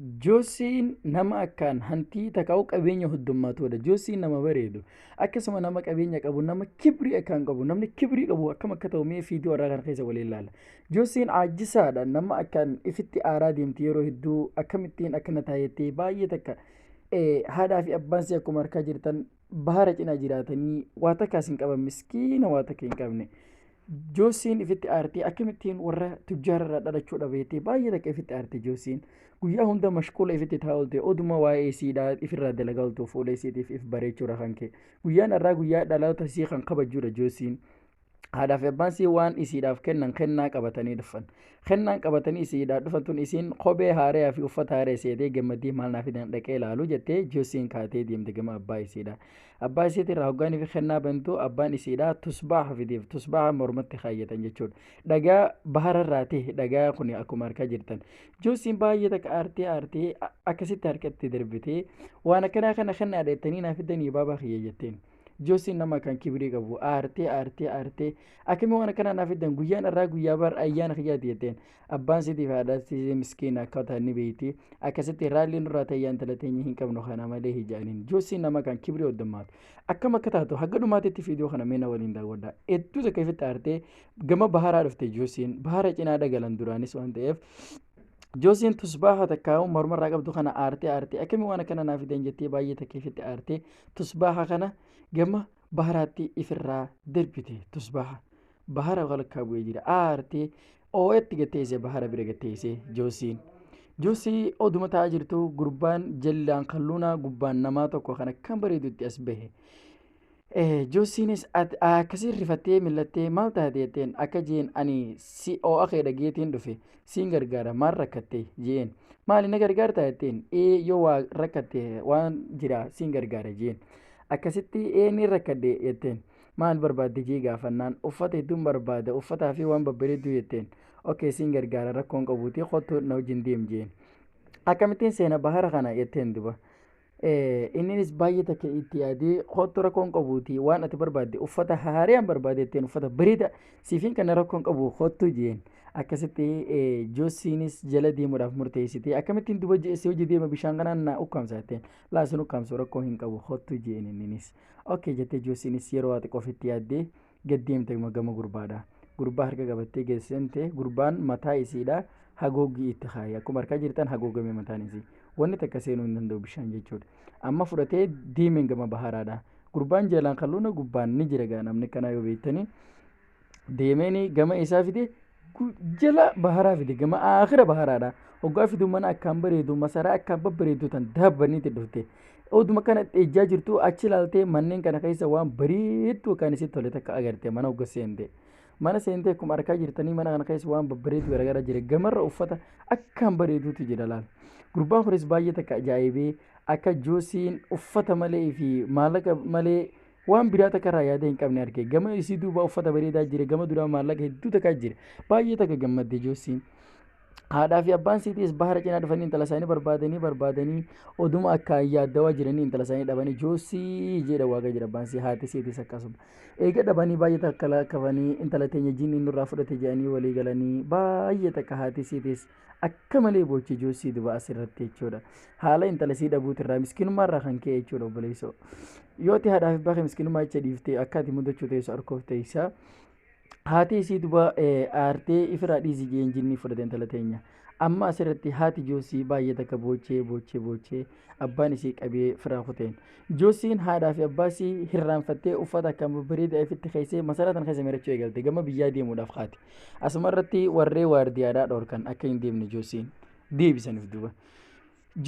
Joosiin nama akkaan hantii taka'u qabeenya huddummaatudha. Joosiin nama bareedu. Akkasuma nama qabeenya qabu, nama kibrii akkaan qabu. Namni kibrii qabu akkam akka ta'u mee fiidiyoo irraa kana keessa waliin ilaalla. Joosiin aajjisaadha. Nama akkaan ifitti aaraa deemti yeroo hedduu akkamittiin akkana taayettee baay'ee takka haadhaa fi abbaan si akkuma harkaa jirtan bahara cinaa jiraatanii waa takkaas hin qaban miskiina waa takka hin qabne. Joosiin ifitti aartee akkamittiin warra tujjaararraa dhalachuu dhabeettee baay'ee takka ifitti aarte Joosiin. Guyyaa hunda mashquula ifitti taa'ulte oduma waa'ee isiidhaa ifirraa dalagaa oltu fuula isiitiif if bareechuudha kan kee. Guyyaan irraa guyyaa dhaloota isii kan kabajuudha Joosiin. Haadhaa fi abbaan isii waan isiidhaaf kennan kennaa qabatanii dhufan. Kennaan qabatanii isiidhaa dhufan tun isiin kophee haaraa fi uffata haaraa seetee gammaddii maal naaf dhaqee ilaalu jettee Joosiin kaatee deemte gama abbaa isiidhaa. Abbaa isiitirraa hoggaan fi kennaa bantu abbaan isiidhaa tusbaaha fideef tusbaaha mormatti kaayyatan jechuudha. Dhagaa bahararraa ta'e dhagaa kun akkuma harkaa jirtan. Joosiin baay'ee takka aartee akkasitti harkatti darbitee waan akkanaa kana kennaa dheettanii naaf fidanii baabaa kiyya jetteen. Joosiin nama kan kibrii qabu aartee akkami waan akkanaa naaf fidan guyyaan irraa guyyaa bar ayyaana kiyyaati jetteen. Abbaan siitiif haadhaatti miskiina akka ta'an ni beeyti. Akkasitti raalliin irraa ta'e yaan talateenya hin qabnu kana malee hijaaniin. Joosiin nama kan kibrii hoddummaatu. Akkam akka taatu haga dhumaatitti fiidiyoo kana meena waliin daawwadha. Hedduu takka ifitti aartee gama baharaa dhufte Joosiin. Bahara cinaa dhagalan duraanis waan ta'eef. Joosiin tusbaaha takkaa'u mormarraa qabdu kana aartee akkami waan akkana naaf fidan jettee baay'ee takka ifitti aartee tusbaaha kana gama baharaatti ifirraa darbite tusbaaha. Bahara walakkaa bu'ee jira aartee oo'etti gatteessee bahara bira gatteessee Joosiin. Joosii oduma taa'aa jirtu gurbaan jallaan kalluunaa gubbaan namaa tokko kan akkam bareedutti as bahe. Joosiinis akkasii rifattee millattee maal taate jetteen akka jeen ani si oo'a kee dhageetiin dhufe siin gargaara maal rakkatte jeen maali na gargaartaa jetteen yoo waa rakkatte waan jira siin gargaara jeen akkasitti ni rakkadde jetteen maal barbaadde jee gaafannaan uffata hedduun barbaada uffataa fi waan babbareedduu jetteen okee siin gargaara rakkoon qabuuti kottu na wajjin deem jeen akkamittiin seena bahara kana jetteen duba. Innis baay'ee takka itti yaadee kottu rakkoon qabuuti waan ati barbaadde uffata haaraan barbaade jetteen uffata bareeda siifiin kana rakkoon qabu kottu jeen akkasitti Joosiinis jala deemuudhaaf murteessitee akkamittiin duba jeessee hojii deema bishaan kanaan na ukkaamsa jetteen laasin ukkaamsu rakkoo hin qabu kottu jeen innis okee jettee Joosiinis yeroo ati qofitti yaaddee gad deemte gama gurbaadha. Gurbaa harka qabattee geessante gurbaan mataa isiidha haguuggii itti kaayee akkuma harkaa jirtan haguugame mataan isii. Wanni takka seenuu hin danda'u bishaan jechuudha. Amma fudhatee deemeen gama baharaadha. Gurbaan jalaan kalluuna gubbaan ni jira gaa namni kanaa yoo beektanii deemeen gama isaa fide jala baharaa fide gama aakhira baharaadha. Hoggaa fidu mana akkaan bareedu masaraa akkaan babbareedu tan daabbaniitti dhufte. Oduma kana ejjaa jirtu achi ilaaltee manneen kana keessa waan bareedduu kan isitti tole takka agarte mana hogga seente. Mana seentee akkuma harkaa jirtanii mana kana keessa waan babbareedu garaagaraa jira gamarra uffata akkaan bareeduutu jira laal. Gurbaan kunis baay'ee takka ajaa'ibee akka Joosiin uffata malee fi maallaqa malee waan biraa takka irraa yaada hin qabne arge gama isii duuba uffata bareedaa jira gama duraa maallaqa hedduu takka jira baay'ee takka gammadde Joosiin. Haadhaa fi abbaan siitiis bahara cinaa dhufanii intala isaanii barbaadanii oduma akkaan yaaddawaa jiranii intala isaanii dhabanii Joosii jedha waaqa jira abbaan sii haati siitiis akkasuma. Eega dhabanii baay'ee takka lakkafanii intala teenya jiin inni irraa fudhate jedhanii walii galanii baay'ee takka haati siitiis akka malee boochi Joosii duba asirratti jechuudha. Haala intala sii dhabuutirraa miskiinummaa irraa kan ka'e jechuudha obboleessoo. Yoo ta'e haadhaa fi abbaa kee miskiinummaa jecha dhiiftee akka ati mudachuu teessu harkoof teessaa. Haati isii duba aartee ifirraa dhiisii jeen jinni fudhate intala teenya. Amma asirratti haati Joosii baay'ee takka boochee abbaan isii qabee firaa kuteen. Joosiin haadhaa fi abbaa isii hirraanfattee uffata akkaan babbareedaa ifitti keessee masaraa tan keessa marachuu eegalte gama biyyaa deemuudhaaf kaate. Asuma irratti warree waardiyaadhaa dhorkan akka hin deemne Joosiin deebisaniif duba.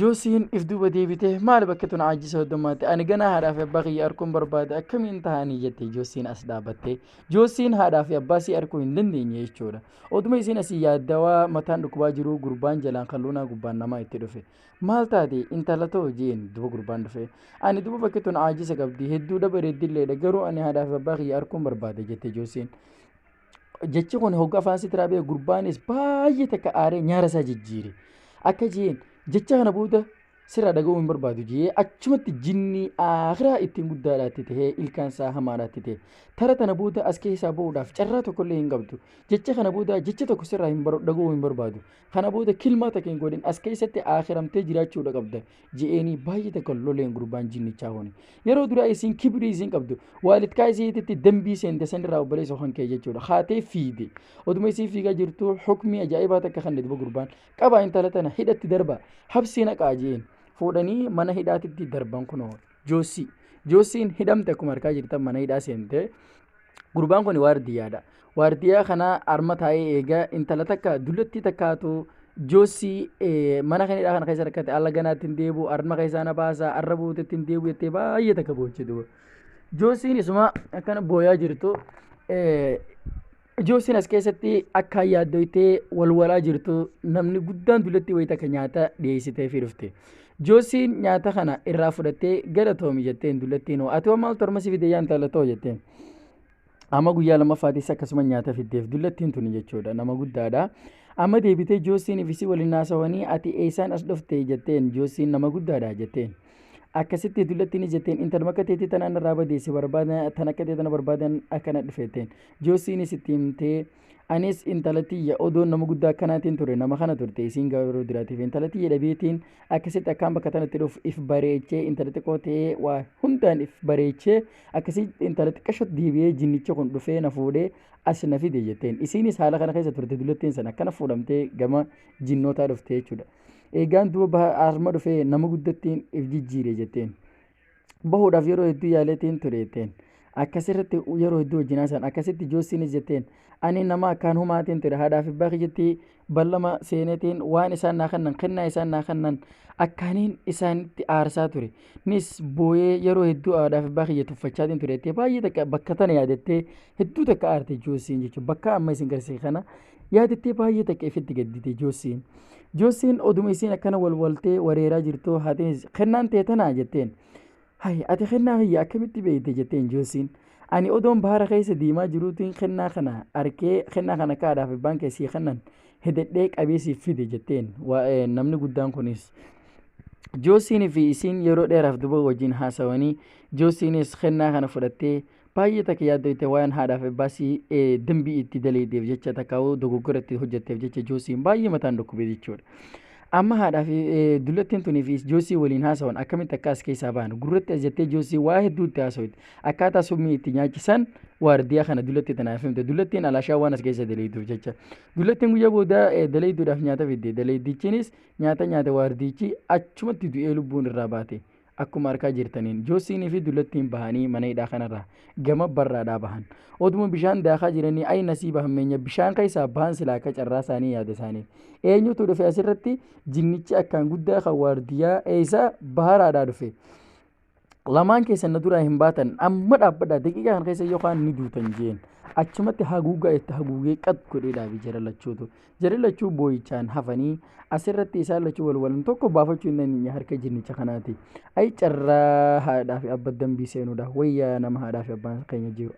Joosiin if duuba deebitee maal bakka tun aajjisa hoddomaatte ani ganaa haadhaa fi abbaa kiyya arguun barbaada akkamiin tahanii jette Joosiin as dhaabatte. Joosiin haadhaa fi abbaa isii arguu hin dandeenye jechuudha. Oduma isiin asii yaaddawaa mataan dhukkubaa jiru gurbaan jalaan kalluunaa gubbaan namaa itti dhufe. Maal taate intala ta'u jeen duba gurbaan dhufe. Ani duba bakka tun aajjisa qabdi hedduudha bareeddilleedha garuu ani haadhaa fi abbaa kiyya arguun barbaada jette Joosiin. Jechi kun hoggaa afaan sitiraa gurbaanis baay'ee takka aaree nyaara isaa jijjiire. Akka jeen jecha kana booda sirraa dhaga'uu hin barbaadu jee achumatti jinni akhiraa ittiin guddaadhaatti tahee ilkaan isaa hamaadhaatti ta'e tara tana booda as keessaa bahuudhaaf carraa tokkollee hin qabdu jecha kana booda jecha tokko sirraa dhaga'uu hin barbaadu kana booda kilmaa takkeen godhin as keessatti akhiramtee jiraachuudha qabda je'eenii baay'ee takka loleen gurbaan jinnichaa hoone yeroo duraa isiin kibrii isiin qabdu waalidkaa isiititti dambii seente sanirraa obboleessa kan kee jechuudha haatee fiide oduma isii fiigaa jirtu hukmii ajaa'ibaa takka kan duba gurbaan qabaa intala tana hidhatti darba habsii naqaa jeen fuudhanii mana hidhaatitti darban kunoo joosiin hidhamte akkuma harkaa jirtan mana hidhaa seente gurbaan kun waardiyaa kana arma taa'ee eegaa intala takka dullatti takkaatu joosii mana kan hidhaa kana keessa rakkate alla ganaatti hin deebu arma keessaa na baasaa arra buutetti hin deebu jettee baay'ee takka booche duba joosiin isuma akkana booyaa jirtu joosiin as keessatti akka yaaddoytee walwalaa jirtu namni guddaan dullatti wayii takka nyaata dhiyeessitee fi dhufte joosiin nyaata kana irraa fudhattee galatoomi jetteen dullattiin hoo ati maal torma si fide yaan talatoo jetteen amma guyyaa lammaffaatiis akkasuma nyaata fiddeef dullattiin tuni jechuudha nama guddaadha amma deebitee joosiin ifisi waliin haasawanii ati eessaan as dhufte jetteen joosiin nama guddaadha jetteen akkasitti dullattiin jetteen intaluma akka teetii tanaan irraa badeesse barbaadan tan akka teetana barbaadan akkana dhufeetteen joosiinis itti himtee anis intalatiyya odoon nama guddaa akkanaatiin ture nama kana turte isiin garuu diraatiif intalatiyya dhabeetiin akkasitti akkaan bakka tanatti dhufu if bareechee intalatti qootee waa hundaan if bareechee akkasitti intalatti qashot deebi'ee jinnicha kun dhufee na fuudhee as na fide jetteen isiinis haala kana keessa turte dullattiin sana akkana fuudhamtee gama jinnootaa dhufte jechuudha eegaan duuba harma dhufee nama guddattiin if jijjiire jetteen bahuudhaaf yeroo hedduu yaaleetiin ture jetteen akkasirratti yeroo hedduu wajjinaa san akkasitti joosiinis jetteen ani nama akkaan humaatiin ture haadhaaf abbaa kiyyaatti ballama seenetiin waan isaan naa kannan kennaa isaan naa kannan akkaaniin isaanitti aarsaa ture nis booyee yeroo hedduu haadhaaf abbaa kiyya tuffachaatiin ture jettee baay'ee takka bakka tana yaadattee hedduu takka aarte joosiin jechuudha bakka amma isin garsiise kana yaadattee baay'ee takka ifitti gaddite joosiin oduma isiin akkana walwaltee wareeraa jirtu haatiin kennaan tee tanaa jetteen hay ati kennaa kiyya akkamitti beeyte jetteen joosiin ani odoon bahara keessa diimaa jiruutiin kennaa kana arkee kennaa kana kaadhaaf abbaan keessii kannan hededhee qabeesiif fide jetteen namni guddaan kunis joosiinii fi isiin yeroo dheeraaf duba wajjin haasawanii joosiinis kennaa kana fudhattee baay'ee takka yaaddoyte waan haadhaaf abbaasii dambii itti daleedeef jecha takkaa'uu dogoggoratti hojjetteef jecha joosiin baay'ee mataan dhukkube jechuudha. amma haadhaaf dullattiin tunii fi joosii waliin haasawan akkamitti akka as keessaa ba'an gurratti as jettee joosii waa hedduutti haasawite akkaataa summii itti nyaachisan waardiyaa kana dullatti tanaaf himte dullattiin alaashaa waan as keessa daleeyduuf jecha dullattiin guyyaa booda daleeyduudhaaf nyaata fidde daleeydichiinis nyaata waardiichi achumatti du'ee lubbuun irraa baate akkuma harkaa jirtaniin joosiinii fi dullattiin bahanii mana hidhaa kanarraa gama barraadhaa bahan oduma bishaan daakaa jiranii ay nasiiba hammeenya bishaan keessaa bahan silaa akka carraa isaanii yaada isaaniif eenyutu dhufe asirratti jinnichi akkaan guddaa kan waardiyaa eessa baharaadhaa dhufe lamaan keessan na duraa hin baatan amma dhaabbadhaa daqiiqaa kan keessa yookaan ni duutan jeen achumatti haguugaa itti haguugee qad godhee dhaabi jara lachuu booyichaan hafanii asirratti isaan lachuu walwalan tokko baafachuu hin dandeenye harka jinnicha kanaati ay carraa haadhaa fi abba dambii seenuudha wayyaa nama haadhaa fi abbaan keenya jiru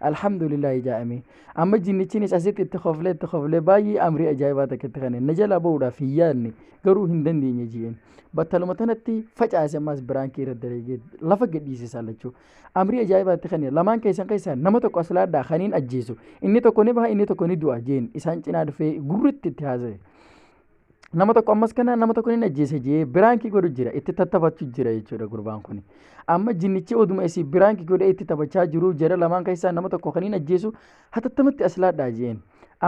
alhamdulillah jaa'ame amma jinnichinis asitti itti khoflee baay'ee amrii ajaa'ibaa takkatti kana na jala ba'uudhaaf hin yaadne garuu hin dandeenye jeen battaluma tanatti facaase ammas biraankii irra dareegee lafa gadhiisisa lachuu amrii ajaa'ibaatti kana lamaan keessaa nama tokko aslaadhaa kaniin ajjeesu inni tokko ni baha inni tokko ni du'a jeen isaan cinaa dhufee gurritti itti haasa'e nama tokko ammas kana nama tokko ni ajjeese jee biraankii godhu jira itti tattaphachuu jira jechuudha gurbaan kun amma jinnichi oduma isii biraankii godhee itti taphachaa jiru jara lamaan keessaa nama tokko kaniin ajjeesu hatattamatti aslaadhaa jeen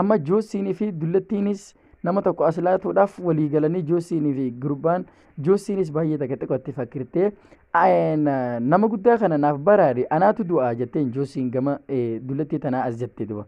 amma joosiinii fi dullattiinis nama tokko aslaatuudhaaf walii galanii joosiinii fi gurbaan joosiinis baay'ee takka xiqqootti fakkirtee nama guddaa kana naaf baraare anaatu du'aa jetteen joosiin gama dullattii tanaa as jettee duba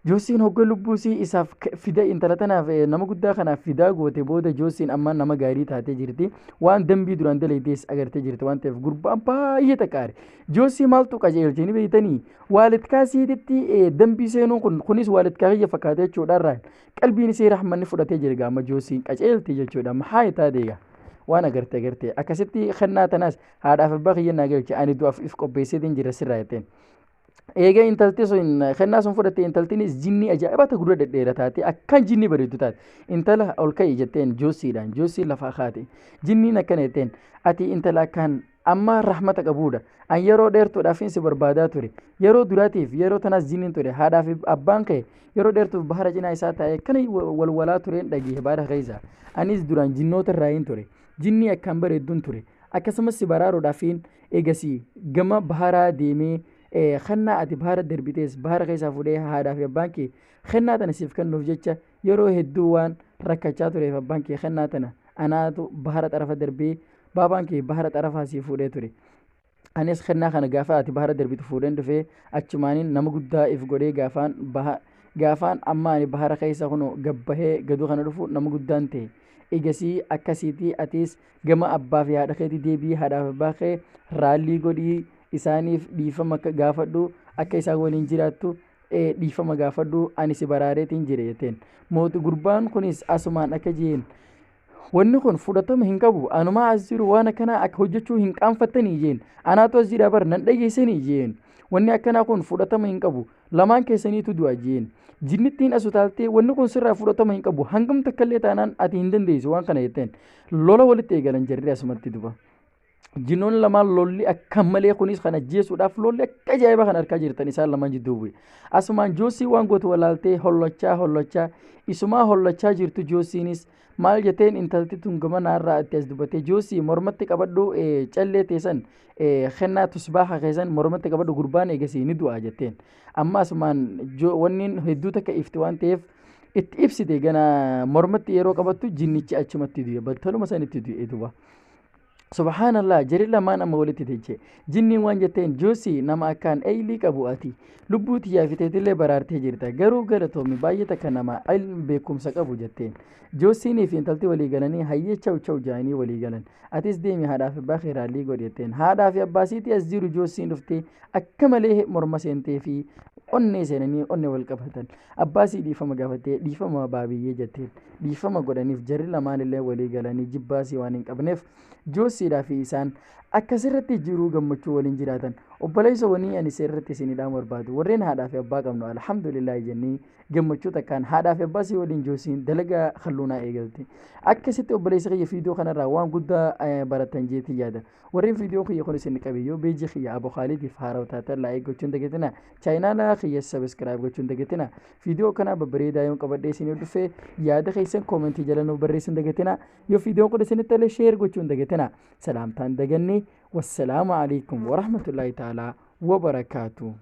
joosiin hogga lubbuusii isaaf fida intala tanaaf nama guddaa kanaaf fidaa goote booda joosiin amma nama gaarii taatee jirti waan dambii duraan daleeydees agartee jirti waan ta'eef gurbaan baay'ee taqaare joosii maaltu qajeelchee ni beeytanii waalidkaa siititti dambii seenuun kunis waalidkaa kiyya fakkaatee jechuudhaarraan qalbiin isee rahmanni fudhatee jirga amma joosiin qajeelti jechuudha maxaa itaa deega waan agarte akkasitti kennaa tanaas haadhaaf abbaa kiyya naa galche ani du'aaf if qopheesseetiin jira sirraa jetteen eega intalti sun kennaa sun fudhatte intaltinis jinnii ajaa'ibata gurra dhedheera taate akkaan jinnii bareedu taate intala ol ka'i jetteen joosiidhaan joosii lafaa kaate jinniin akkana jetteen ati intala akkaan amma rahmata qabuudha an yeroo dheertuudhaafin si barbaadaa ture yeroo duraatiif yeroo tanaas jinniin ture haadhaaf abbaan kee yeroo dheertuuf bahara cinaa isaa taa'ee kana walwalaa tureen dhagee baadha keessa anis duraan jinnoota irraa hin ture jinnii akkaan bareedduun ture akkasumas si baraaruudhaafiin eegasii gama baharaa deemee kennaa ati bahara darbitees bahara keessaa fuudhee haadhaaf abbaan kee kennaa tana siif kennuuf jecha yeroo hedduu waan rakkachaa tureef abbaan kee kennaa tana anaatu bahara xarafa darbee baabaan kee bahara xarafaa siif fuudhee ture anis kennaa kana gaafa ati bahara darbitu fuudheen dhufee achumaaniin nama guddaa if godhee gaafaan amma ani bahara keessa kuno gabbahee gaduu kana dhufu nama guddaan ta'e egasii akkasiitii atis gama abbaa fi haadha keetii deebii haadhaaf abbaa kee raallii godhii isaaniif dhiifama gaafadhu akka isaan waliin jiraattu dhiifama gaafadhu ani si baraareetiin jire jetteen mootii gurbaan kunis asumaan akka jeen wanni kun fudhatama hin qabu anumaa as jiru waan akkanaa akka hojjechuu hin qaanfattanii jeen anaatu as jira bar nan dhageessanii jeen wanni akkanaa kun fudhatama hin qabu lamaan keessaniitu du'a jeen jinnittiin as utaaltee wanni kun sirraa fudhatama hin qabu hangam takkallee taanaan ati hin dandeessu waan kana jetteen lola walitti eegalan jarri asumatti duba jinnoon lamaan lolli akka malee kunis kana jeesuudhaaf lolli akka ajaa'iba kan harkaa jirtan isaan lamaan jidduu bu'e asumaan joosii waan gootu walaaltee hollochaa isumaa hollochaa jirtu joosiinis maal jetteen intalti tun gama naarraa itti as dubbattee joosii mormatti qabadhu callee teessan kennaa tusbaaha keessan mormatti qabadhu gurbaan eegasii ni du'a jetteen amma asumaan wanni hedduu takka ifti waan ta'eef itti ibsite gana mormatti yeroo qabattu jinnichi achumatti du'e battaluma sanitti du'e duba subhaanallah jari lamaan amma walitti teche jinniin waan jetteen joosii nama akkaan eeylii qabu ati lubbuu xiyyaafiteetillee baraartee jirta garuu galatoomi baay'ee takka nama beekumsa qabu jetteen joosiinii fi intalti walii galanii hayyee chaw jaanii walii galan atis deemi haadhaaf abbaa kee raallii godhi jetteen haadhaaf abbaasiitii as jiru joosiin dhuftee akka malee morma seentee fi onnee seenanii onnee wal qabatan abbaasii dhiifama gaafattee dhiifama baabiyyee jetteen dhiifama godhaniif jarri lamaanillee walii galanii jibbaasii waan hin qabneef joosiidhaa fi isaan akkasirratti jiruu gammachuu waliin jiraatan obboleessa wanii ani seerratti isinidhaan barbaadu warreen haadhaa fi abbaa qabnu alhamdulillah jennii gammachuu takkaan haadhaa fi abbaa si waliin joosiin dalagaa kalluunaa eegalte akkasitti obboleessa kiyya fiidiyoo kanarraa waan guddaa baratan jeetii yaada warreen fiidiyoo kiyya kun isin qabiyyoo beejii kiyya Abu Khaalidiif haaraw taatan laayik gochuun dagatina chaayinaala kiyya sabiskiraayib gochuun dagatina fiidiyoo kana babbareedaa yoo qabadhee isin dhufee yaada keessan koomentii jala nuuf barreessuun dagatina yoo fiidiyoon kun isinitti tolee sheer gochuun dagatina salaamtaan daganne والسلام عليكم ورحمة الله تعالى وبركاته.